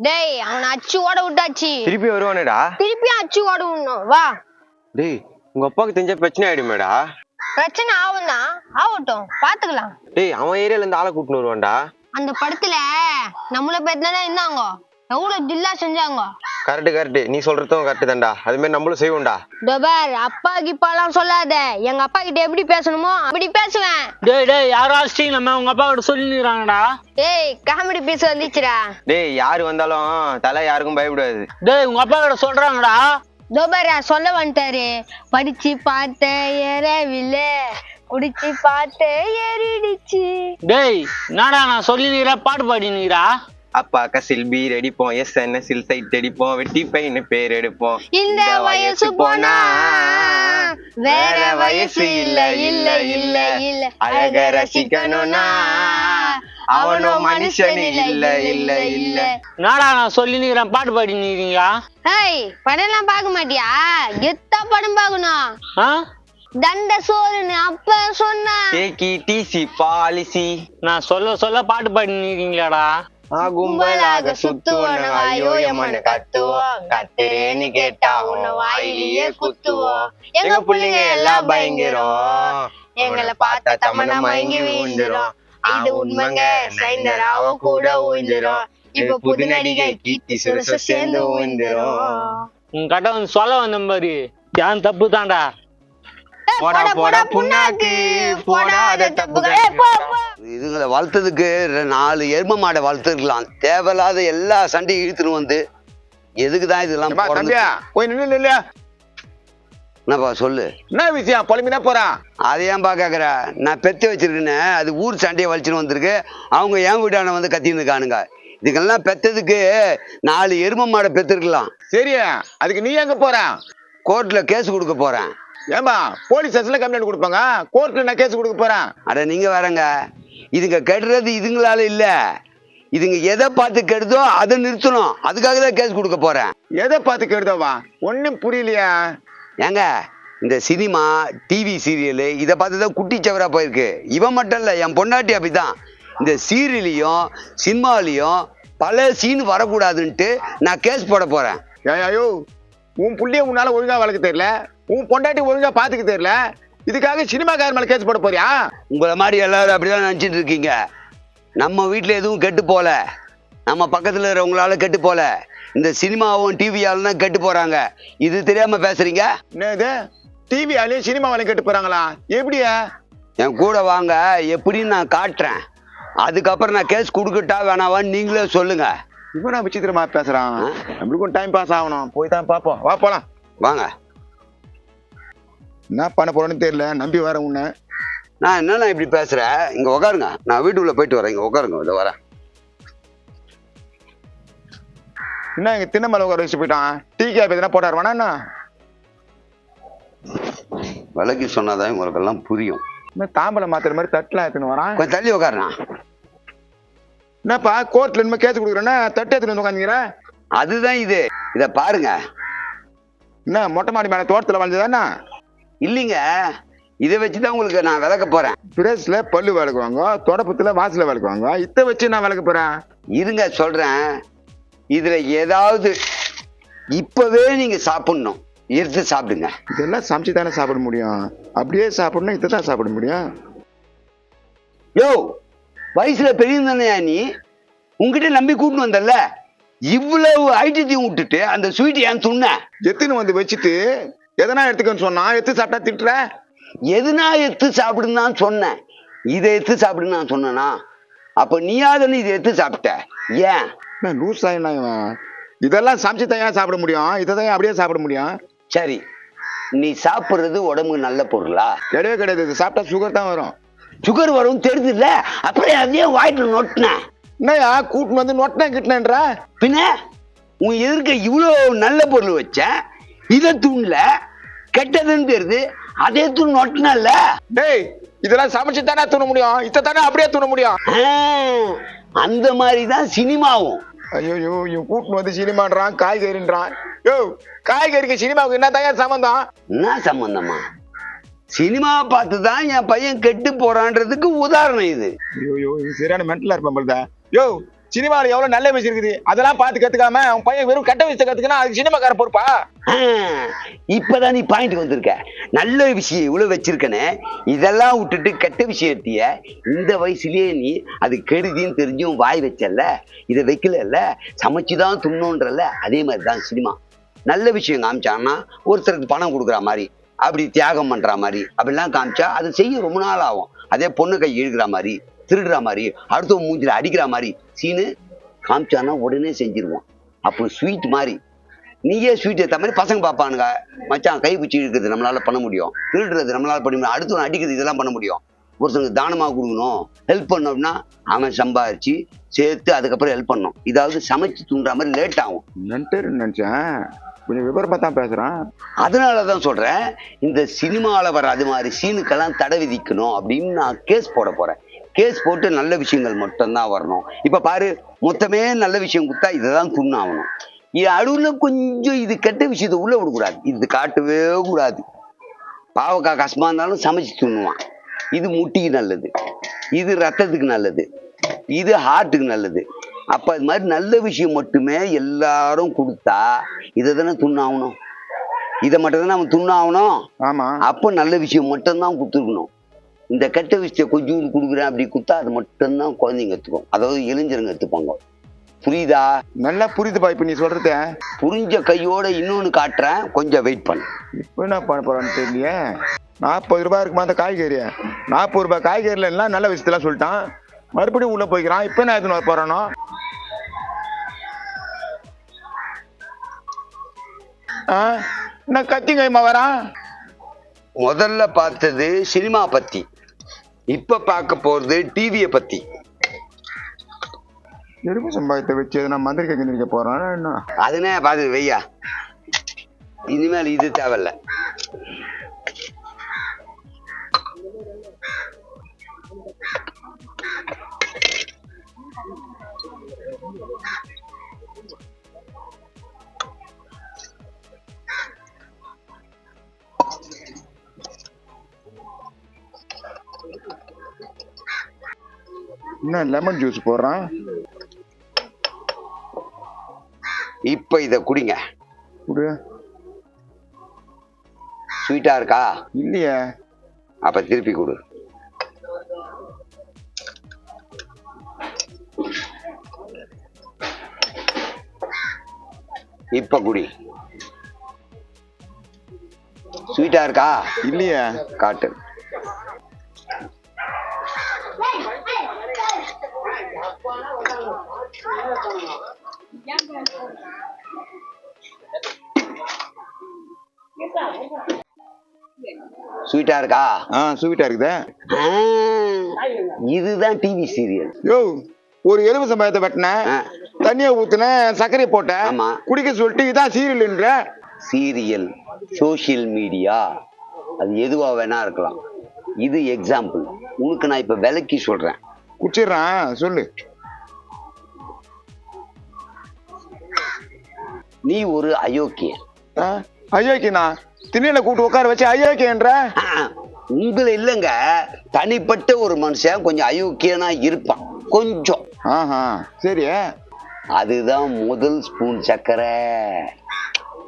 டேய் அவனை அச்சு ஓட விட்டாச்சு. திருப்பி வருவானேடா. திருப்பியும் அச்சு ஓட விடணும். வா. டேய் உங்க அப்பாவுக்கு தெரிஞ்ச பிரச்சனை ஆயிடுமேடா. பிரச்சனை ஆகும்தான், ஆகட்டும் பாத்துக்கலாம். டேய் அவன் ஏரியால இருந்து ஆளை கூட்டின்னு வருவான்டா. அந்த படத்துல நம்மள பேர்தான் இருந்தாங்க, எவ்வளவு தில்லா செஞ்சாங்க. கரெக்ட் நீ சொல்றதும் கரெக்ட் தான்டா. அது மாதிரி நம்மளும் செய்வோம்டா. டோபர் அப்பா கிப்பாலாம் சொல்லாத. எங்க அப்பா கிட்ட எப்படி பேசணுமோ அப்படி பேசுவேன். டேய் யாராச்சும் நம்ம உங்க அப்பா கிட்ட சொல்லிடுறாங்கடா. ஏய் காமெடி பீஸ் வந்துச்சுடா. டேய் யாரு வந்தாலும் தலை யாருக்கும் பயப்படாது. டேய் உங்க அப்பா கிட்ட சொல்றாங்கடா. டோபர் சொல்ல வந்துட்டாரு. படிச்சு பார்த்த ஏறவில்லை, குடிச்சு பார்த்த ஏறிடுச்சு. டேய் என்னடா நான் சொல்லினீரா பாட்டு பாடினீரா? அப்பா கசில் பீர் அடிப்போம், எஸ் என்ன சில் சைட் அடிப்போம், வெட்டி பையனு பேர் எடுப்போம். இந்த வயசு போனா வேற வயசு இல்ல இல்ல இல்ல இல்ல. அழக ரசிக்கணும்னா அவனும் மனுஷன் இல்ல இல்ல இல்ல. என்னடா நான் சொல்லினீரேன் பாட்டு பாடினீங்க. ஹேய் படம் எல்லாம் பாக்க மாட்டியா? கெத்தா படம் பாக்கணும். தண்ட சோறுன்னு அப்ப சொன்னா டேக்கி டிசி பாலிசி. நான் சொல்ல பாட்டு பாடினீங்களாடா. கும்பலாக சுத்துவோம், ஐயோ எம்மனு கத்துவோம், கத்துறேன்னு கேட்டா உன்னை வாயிலேயே குத்துவோம். எங்க புள்ளைங்க எல்லாம் பயங்கரம், எங்களை பார்த்தா தமன மயங்கி விழுந்துரும். இது உண்மைங்க, சைந்தராவ கூட ஊந்துரும். இப்ப புது நடிகை கீர்த்தி சுரச சேர்ந்து ஊந்துரும். உங்க கிட்ட வந்து சொல்ல வந்த மாதிரி ஏன் தப்பு தான்டா. போடா போடா புண்ணாக்கு போடாத தப்புகள். இதுங்களை வளர்த்ததுக்கு 4 எரும மாடை வளர்த்துருக்கலாம். தேவையில்லாத எல்லா சண்டையும் இழுத்துட்டு வந்து எதுக்குதான் இதெல்லாம் போய் நின்று இல்லையா? என்னப்பா சொல்லு, என்ன விஷயம்? பொலிமினா போறான். அதை ஏன்பா கேக்குற? நான் பெத்து வச்சிருக்கேன்னு அது ஊர் சண்டையை வலிச்சுன்னு வந்திருக்கு. அவங்க என் வீட்டான வந்து கத்தின்னு இருக்கானுங்க. இதுக்கெல்லாம் பெத்ததுக்கு 4 எரும மாடை பெத்துருக்கலாம். சரி, அதுக்கு நீ எங்க போற? கோர்ட்ல கேஸ் கொடுக்க போறேன். ஏமா போலீஸ் ஸ்டேஷன்ல கம்ப்ளைண்ட் கொடுப்பாங்க, கோர்ட்ல நான் கேஸ் கொடுக்க போறேன். அட நீங்க வேறங்க, இதுங்க கெடுறது இதுங்களால இல்ல, இதுங்க எதை பார்த்து கெடுதோ அதை நிறுத்தணும். அதுக்காக தான் கேஸ் கொடுக்க போறேன். எதை பார்த்து கெடுதவா? ஒன்னும் புரியலையா? ஏங்க இந்த சினிமா டிவி சீரியலு இதை பார்த்து தான் குட்டிச்சவரா போயிருக்கு. இவன் மட்டும் இல்லை, என் பொண்டாட்டி அப்படிதான். இந்த சீரியலையும் சினிமாலையும் பல சீன் வரக்கூடாதுன்ட்டு நான் கேஸ் போட போறேன். ஐயோ உன் புள்ளைய உன்னால ஒழுங்கா வளர்க்க தெரியல, உன் பொண்டாட்டி ஒழுங்கா பாத்துக்க தெரியல, இதுக்காக சினிமாக்கார மேல கேஸ் போட போறியா? உங்களை மாதிரி எல்லாரும் அப்படிதான் நினைச்சிட்டு இருக்கீங்க. நம்ம வீட்டுல எதுவும் கெட்டு போல, நம்ம பக்கத்துல இருக்கிறவங்களால கெட்டு போல, இந்த சினிமாவும் டிவியாலும் தான் கெட்டு போறாங்க. இது தெரியாம பேசுறீங்க. என்னது டிவியாலையும் சினிமாவாலையும் கெட்டு போறாங்களா? எப்படியா? என் கூட வாங்க, எப்படின்னு நான் காட்டுறேன். அதுக்கப்புறம் நான் கேஸ் கொடுக்கட்டா வேணாவான்னு நீங்களே சொல்லுங்க. இவனா விசித்திரமா பேசுறான். நம்மளுக்கும் டைம் பாஸ் ஆகணும், போய் தான் பாப்போம். வா போலாம். வாங்க. என்ன பண்ண போறேன்னு தெரியல, நம்பி வரேன் உன்னை. நான் என்னண்ணா இப்படி பேசுறேன்? இங்க உட்காருங்க, நான் வீட்டுக்குள்ள போயிட்டு வரேன். இங்க உட்காருங்க, இதை வரேன். என்ன இங்க தின்ன மேல உட்கார வச்சு போயிட்டான்? டீ கேப் எதுனா போட்டாரு வேணா? என்ன விலைக்கு சொன்னாதான் உங்களுக்கெல்லாம் புரியும். தாம்பலம் மாத்துற மாதிரி தட்டுலாம் எடுத்துன்னு வரான். கொஞ்சம் தள்ளி உட்காருண்ணா. என்னப்பா கோர்ட்ல இனிமே கேஸ் கொடுக்குறேன்னா தட்டு எடுத்துன்னு உட்காந்துக்கிற? அதுதான் இது, இதை பாருங்க. என்ன மொட்டை மாடி மேல தோட்டத்துல வளர்ந்ததானா? இல்லைங்க, இதை வச்சுதான் உங்களுக்கு நான் விளக்க போறேன். பிரஸ்ல பல்லு விளக்குவாங்க, தொடப்பத்துல வாசல விளக்குவாங்க, இதை வச்சு நான் விளக்க போறேன். இருங்க சொல்றேன். இதுல ஏதாவது இப்பவே நீங்க சாப்பிடணும், எடுத்து சாப்பிடுங்க. இதெல்லாம் சமைச்சு தானே சாப்பிட முடியும்? அப்படியே சாப்பிடணும், இதை தான் சாப்பிட முடியும். யோ வயசுல பெரியதானே நீ? உங்ககிட்ட நம்பி கூட்டு வந்தல, இவ்வளவு ஐட்டத்தையும் விட்டுட்டு அந்த ஸ்வீட் ஏன் சொன்ன? எத்துன்னு வந்து வச்சுட்டு எதனா எடுத்துக்கன்னு சொன்னா எடுத்து சாப்பிட்டா திட்டுற. எதுனா எடுத்து சாப்பிடுன்னு தான் சொன்னேன். இதை எடுத்து சாப்பிடுன்னு நான் சொன்னேனா? அப்ப நீயாதுன்னு இதை எடுத்து சாப்பிட்ட ஏன்? லூஸ் ஆயினா? இதெல்லாம் சமைச்சு தான் ஏன் சாப்பிட முடியும்? இதை தான் அப்படியே சாப்பிட முடியும். சரி, நீ சாப்பிடுறது உடம்புக்கு நல்ல பொருளா? கிடையவே கிடையாது. இது சாப்பிட்டா சுகர் தான் வரும். சுகர் வரும் தெரியுது இல்ல, அப்படியே அதே வாயிட்டு நொட்டின. என்னையா கூட்டு வந்து நொட்டின கிட்டனன்ற? பின்ன உன் எதிர்க்க இவ்வளவு நல்ல பொருள் வச்ச, இதை தூண்ல கெட்டதுன்னு தெரியுது, அதே தூண் நொட்டினல்ல. டேய் இதெல்லாம் சமைச்சு தானே தூண முடியும், இதை தானே அப்படியே தூண முடியும். அந்த மாதிரிதான் சினிமாவும். ஐயோ இவன் கூட்டு வந்து சினிமான்றான், காய்கறின்றான். யோ காய்கறிக்கு சினிமாவுக்கு என்ன தான் சம்பந்தம்? என்ன சம்பந்தமா? சினிமாவை பார்த்துதான் என் பையன் கெட்டு போறான்றதுக்கு உதாரணம் இது. ஐயோ இது சரியான மென்டலா இருப்பேன். யோ சினிமாவில் எவ்வளவு நல்ல விஷயம் இருக்குது அதெல்லாம் பார்த்து கத்துக்காம அவன் பையன் வெறும் கெட்ட விஷயத்தை கத்துக்கினா அது சினிமாக்கார பொறுப்பா? இப்பதான் நீ பாயிண்ட் வந்திருக்க. நல்ல விஷயம் இவ்வளவு வச்சிருக்கனே, இதெல்லாம் விட்டுட்டு கெட்ட விஷயம் எடுத்திய. இந்த வயசுலயே நீ அது கெடுதின்னு தெரிஞ்சும் வாய் வச்சல, இதை வைக்கல, சமைச்சுதான் துண்ணோன்றல. அதே மாதிரிதான் சினிமா. நல்ல விஷயம் காமிச்சான்னா ஒருத்தருக்கு பணம் கொடுக்குற மாதிரி, அப்படி தியாகம் பண்ற மாதிரி அப்படிலாம் காமிச்சா அது செய்ய ரொம்ப நாள் ஆகும். அதே பொண்ணு கை இழுக்கிற மாதிரி, திருடுற மாதிரி, அடுத்த மூஞ்சில அடிக்கிற மாதிரி சீனு காமிச்சானா உடனே செஞ்சிருவோம். அப்போ ஸ்வீட் மாதிரி நீயே ஸ்வீட் ஏற்ற மாதிரி பசங்க பார்ப்பானுங்க. மச்சான் கை பிடிச்சி இழுக்கிறது நம்மளால பண்ண முடியும், திருடுறது நம்மளால பண்ண முடியும், அடுத்தவன் அடிக்கிறது இதெல்லாம் பண்ண முடியும். ஒருத்தவங்க தானமாக கொடுக்கணும், ஹெல்ப் பண்ணோம் அப்படின்னா அவன் சம்பாதிச்சு சேர்த்து அதுக்கப்புறம் ஹெல்ப் பண்ணணும். இதாவது சமைச்சு தூண்டுற மாதிரி லேட் ஆகும். நினைச்சேன் கொஞ்சம் விவரமா தான் பேசுறான். அதனாலதான் சொல்றேன், இந்த சினிமாவில் வர அது மாதிரி சீனுக்கெல்லாம் தடை விதிக்கணும் அப்படின்னு நான் கேஸ் போட போறேன். கேஸ் போட்டு நல்ல விஷயங்கள் மட்டும்தான் வரணும். இப்ப பாரு, மொத்தமே நல்ல விஷயம் கொடுத்தா இதைதான் துண்ணாகணும். இது அடுவுல கொஞ்சம் இது கெட்ட விஷயத்தை உள்ள விடக்கூடாது, இது காட்டவே கூடாது. பாவக்காய் கஷ்டமா இருந்தாலும் சமைச்சு துண்ணுவான். இது முட்டிக்கு நல்லது, இது ரத்தத்துக்கு நல்லது, இது ஹார்ட்டுக்கு நல்லது. அப்ப இது மாதிரி நல்ல விஷயம் மட்டுமே எல்லாரும் கொடுத்தா இதை தானே துண்ணாகணும், இதை மட்டும் தானே அவன் துண்ணாகணும். ஆமா, அப்போ நல்ல விஷயம் மட்டும்தான் கொடுத்துருக்கணும். இந்த கெட்ட விஷயத்தை கொஞ்சம் கொடுக்குறேன் அப்படி கொடுத்தா அது மட்டும்தான் குழந்தைங்க எடுத்துக்கும், அதாவது இளைஞருங்க எடுத்துப்பாங்க. புரியுதா? நல்லா புரியுதுப்பா. இப்ப நீ சொல்றத புரிஞ்ச கையோட இன்னொன்னு காட்டுறேன், கொஞ்சம் வெயிட் பண்ணு. இப்ப என்ன பண்ண போறான்னு தெரியலையே. 40 ரூபாய் இருக்குமா அந்த காய்கறி? 40 ரூபாய் காய்கறில எல்லாம் நல்ல விஷயத்தெல்லாம் சொல்லிட்டான், மறுபடியும் உள்ள போய்க்கிறான். இப்ப நான் எதுன்னு போறானோ? என்ன கத்திங்கம்மா வரான்? முதல்ல பார்த்தது சினிமா பத்தி, இப்ப பார்க்க போறது டிவியை பத்தி. எருமை சம்பாயத்தை வச்சு நான் மந்திரிக்க கிண்டிக்க போறேன் என்ன? அதுனே பார்த்து வையா, இனிமேல் இது தேவையில்ல. என்ன லெமன் ஜூஸ் போடுறான்? இப்ப இத குடிங்க. குடு. ஸ்வீட்டா இருக்கா? இல்லையே. அப்ப திருப்பி கொடு. இப்ப குடி. ஸ்வீட்டா இருக்கா? இல்லையே. காட்டு. ஸ்வீட்டா இருக்கா? ஸ்வீட்டா இருக்குதே. இதுதான் டிவி சீரியல். யோ, ஒரு எலும்பு சம்பாயத்தை வெட்டினேன், தண்ணியை ஊத்துனேன், சர்க்கரையை போட்டேன், குடிக்க சொல்லிட்டு இதான் சீரியல்ன்ற. சீரியல், சோசியல் மீடியா, அது எதுவா வேணா இருக்கலாம். இது எக்ஸாம்பிள். உனக்கு நான் இப்ப விலைக்கு சொல்றேன். குடிச்சிடுறான், சொல்லு. நீ ஒரு அயோக்கியன். அயோக்கியனா? திண்ணையில கூட்டு உட்கார வச்சு அயோக்கியன்ற? உங்களை இல்லைங்க, தனிப்பட்ட ஒரு மனுஷன் கொஞ்சம் அயோக்கியனா இருப்பான் கொஞ்சம். சரி, அதுதான் முதல் ஸ்பூன் சர்க்கரை,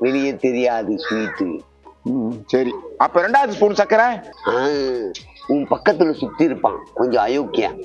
வெளியே தெரியாது ஸ்வீட்டு. சரி, அப்ப 2வது ஸ்பூன் சர்க்கரை? உன் பக்கத்துல சுத்தி இருப்பான் கொஞ்சம் அயோக்கியன்,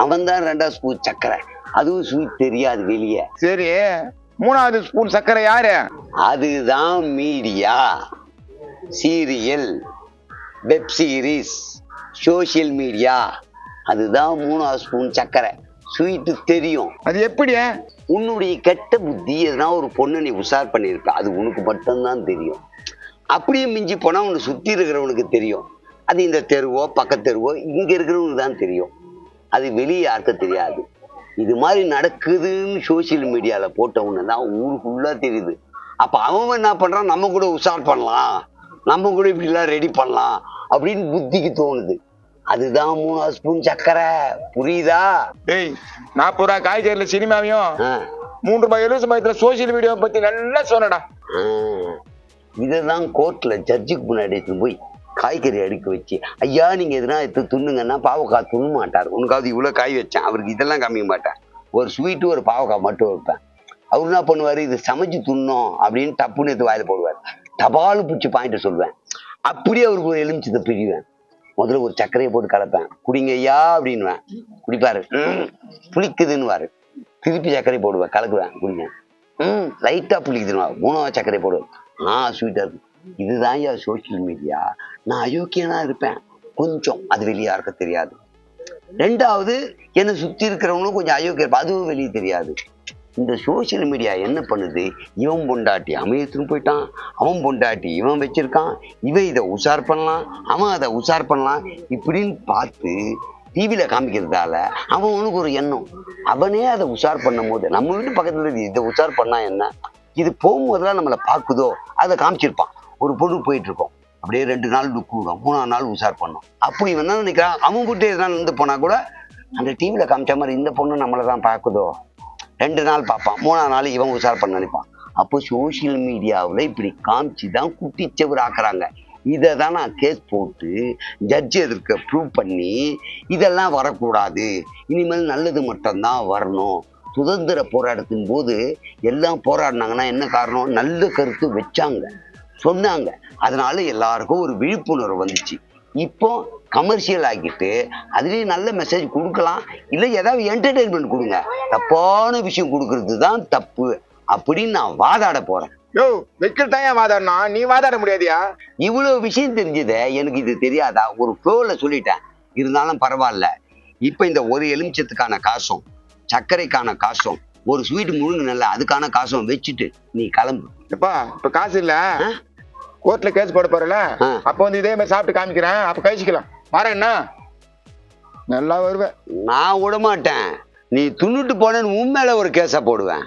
அவன் தான் 2வது ஸ்பூன் சர்க்கரை, அதுவும் ஸ்வீட் தெரியாது வெளியே. சரி, 3வது ஸ்பூன் சர்க்கரை யாரு? அதுதான் media, serial, web series, social media. அதுதான் 3வது ஸ்பூன் சர்க்கரை. ஸ்வீட்டு தெரியும். அது எப்படி? உன்னுடைய கெட்ட புத்தி எதனா ஒரு பொண்ணு நீ உஷார் பண்ணியிருக்க, அது உனக்கு மட்டும்தான் தெரியும். அப்படியே மிஞ்சி போனா உன்னை சுத்தி இருக்கிறவனுக்கு தெரியும். அது இந்த தெருவோ பக்கத்து தெருவோ இங்க இருக்கிறவனுக்கு தான் தெரியும், அது வெளியே யாருக்கும் தெரியாது. இது மாதிரி நடக்குதுன்னு சோசியல் மீடியால போட்டவன்னு தான் ஊருக்குள்ளா தெரியுது. அப்ப அவன் என்ன பண்றான், நம்ம கூட உஷார் பண்ணலாம், நம்ம கூட இப்படி எல்லாம் ரெடி பண்ணலாம் அப்படின்னு புத்திக்கு தோணுது. அதுதான் 3வது ஸ்பூன் சர்க்கரை. புரியுதா? டேய், 40 ரூபாய் காய்கறில சினிமாவையும் 3 ரூபாய் எழுபது சமயத்துல சோசியல் மீடியா பத்தி நல்லா சொன்னடா. இததான் கோர்ட்ல ஜட்ஜுக்கு முன்னாடி எடுத்து போய் காய்கறி அடுக்க வச்சு, ஐயா நீங்க எதுனா எடுத்து துண்ணுங்கன்னா பாவக்காய் துண்ண மாட்டார். உனக்காவது இவ்வளவு காய் வச்சேன், அவருக்கு இதெல்லாம் காமிக்க மாட்டேன். ஒரு ஸ்வீட்டு ஒரு பாவக்காய் மட்டும் வைப்பேன். அவரு என்ன பண்ணுவாரு, இது சமைச்சு துண்ணோம் அப்படின்னு டப்புன்னு எடுத்து வாயில போடுவார். தபாலு பிடிச்சி பாயிண்ட சொல்லுவேன். அப்படியே அவருக்கு ஒரு எலுமிச்சத்தை பிரிவேன். முதல்ல ஒரு சர்க்கரையை போட்டு கலப்பேன். குடிங்க ஐயா அப்படின்னுவேன். குடிப்பாரு. புளிக்குதுன்னுவாரு. திருப்பி சர்க்கரை போடுவேன், கலக்குவேன். குடிங்க. லைட்டா புளிக்குதுன்னுவா. 3வது சர்க்கரை போடுவேன். ஸ்வீட்டா இருக்கும். இதுதான் ஐயா சோசியல் மீடியா. நான் அயோக்கியனா இருப்பேன் கொஞ்சம், அது வெளியே யாருக்க தெரியாது. 2வது என்னை சுத்தி இருக்கிறவங்களும் கொஞ்சம் அயோக்கியம் இருப்பேன், அதுவும் வெளியே தெரியாது. இந்த சோசியல் மீடியா என்ன பண்ணுது, இவன் பொண்டாட்டி அவன் எடுத்துன்னு போயிட்டான், அவன் பொண்டாட்டி இவன் வச்சிருக்கான், இவன் இதை உஷார் பண்ணலாம், அவன் அதை உஷார் பண்ணலாம் இப்படின்னு பார்த்து டிவியில காமிக்கிறதால அவனுக்கு ஒரு எண்ணம். அவனே அதை உஷார் பண்ணும் போது நம்ம வீட்டு பக்கத்துல இதை உஷார் பண்ணா என்ன, இது போகும்போதெல்லாம் நம்மளை பார்க்குதோ அதை காமிச்சிருப்பான். ஒரு பொருள் போயிட்டு இருக்கோம், அப்படியே 2 நாள் கூடும், 3ஆவது நாள் உஷார் பண்ணோம். அப்போ இவன் தான் நினைக்கிறான், அவன் வீட்டு எதனால இருந்து போனா கூட அந்த டிவியில காமிச்ச மாதிரி இந்த பொண்ணு நம்மளை தான் பார்க்குதோ. 2 நாள் பார்ப்பான், 3ஆவது நாள் இவன் உஷார் பண்ண நினைப்பான். அப்போ சோசியல் மீடியாவில் இப்படி காமிச்சு தான் குட்டிச்சவர் ஆக்குறாங்க. இதை தான் நான் கேஸ் போட்டு ஜட்ஜி எதிர்க்க ப்ரூவ் பண்ணி இதெல்லாம் வரக்கூடாது, இனிமேல் நல்லது மட்டும்தான் வரணும். சுதந்திர போராட்டத்தின் போது எல்லாம் போராடினாங்கன்னா என்ன காரணம், நல்ல கருத்து வச்சாங்க, சொன்னாங்க. அதனால எல்லாருக்கும் ஒரு விழிப்புணர்வு வந்துச்சு. இப்போ கமர்ஷியல் ஆக்கிட்டு அதுலேயும் நல்ல மெசேஜ் கொடுக்கலாம், இல்லை ஏதாவது என்டர்டெயின்மெண்ட் கொடுங்க, தப்பான விஷயம் கொடுக்கறது தான் தப்பு அப்படின்னு நான் வாதாட போறேன். யோ வெக்கல் தான் ஏன் வாதாடனா, நீ வாதாட முடியாதியா? இவ்வளவு விஷயம் தெரிஞ்சதே எனக்கு இது தெரியாதா, ஒரு ஃப்ளோல சொல்லிட்டேன். இருந்தாலும் பரவாயில்ல. இப்ப இந்த ஒரு எலுமிச்சத்துக்கான காசும் சர்க்கரைக்கான காசும் ஒரு ஸ்வீட் முழுங்குனல்ல அதுக்கான காசும் வச்சுட்டு நீ கிளம்பு. எப்பா இப்ப காசு இல்ல, கோர்ட்ல கேஸ் போட போறல, அப்ப வந்து இதே மாதிரி சாப்பிட்டு காமிக்கிறேன், அப்ப கழிச்சுக்கலாம். வரேன் என்ன, நல்லா வருவேன். நான் விட மாட்டேன். நீ துண்ணுட்டு போனேன்னு உன் மேல ஒரு கேஸை போடுவேன்.